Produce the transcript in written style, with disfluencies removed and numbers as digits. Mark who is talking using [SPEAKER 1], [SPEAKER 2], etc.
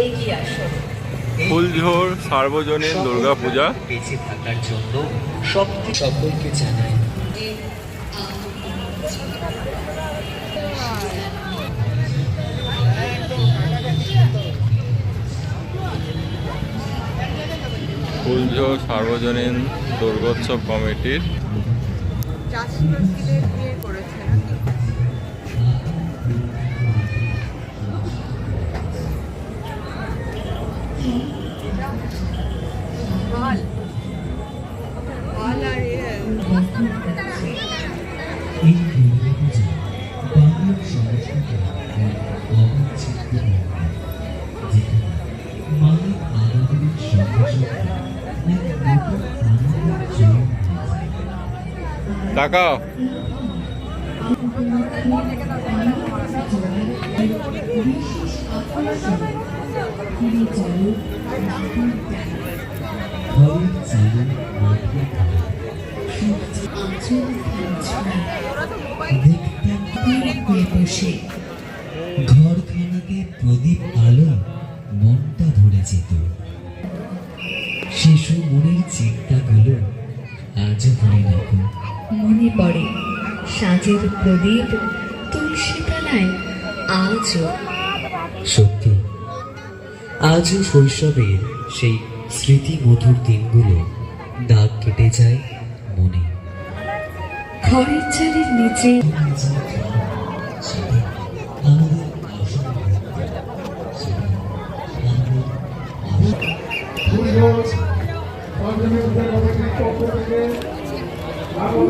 [SPEAKER 1] এগিয়ে আসুন।
[SPEAKER 2] ফুলঝোর সার্বজনীন দুর্গাপূজা
[SPEAKER 3] বেঁচে থাকার জন্য সকলকে জানাই
[SPEAKER 2] ফুলঝোর সার্বজনীন দুর্গোৎসব কমিটির
[SPEAKER 4] বিয়ে করেছে নাকি? ভাল ভাল আর
[SPEAKER 3] এই দুর্গাপূজা বাংলার সংস্কৃতির অবিচ্ছেদ্য অঙ্গ, যেখানে মায়ের আরাধনার সঙ্গে সঙ্গে এক নতুন আনন্দের জন্ম হয়েছে।
[SPEAKER 2] তাকাও
[SPEAKER 3] ঘরের চালে মাটির ঘর, ঘরখানাতে প্রদীপ আলো মনটা ভরে যেত। শিশু মনের চিন্তাগুলো আজও ভরে রাখো।
[SPEAKER 1] মনে পড়ে সাজের প্রদীপ তুলসী তলায় আজও।
[SPEAKER 3] সত্যি আজও শৈশবের সেই স্মৃতি মধুর দিনগুলো দাগ কেটে যায় মনে।
[SPEAKER 1] ঘরের চালের নিচে
[SPEAKER 3] সেটা আমাদের অসম্ভব, সেটা
[SPEAKER 5] আমাদের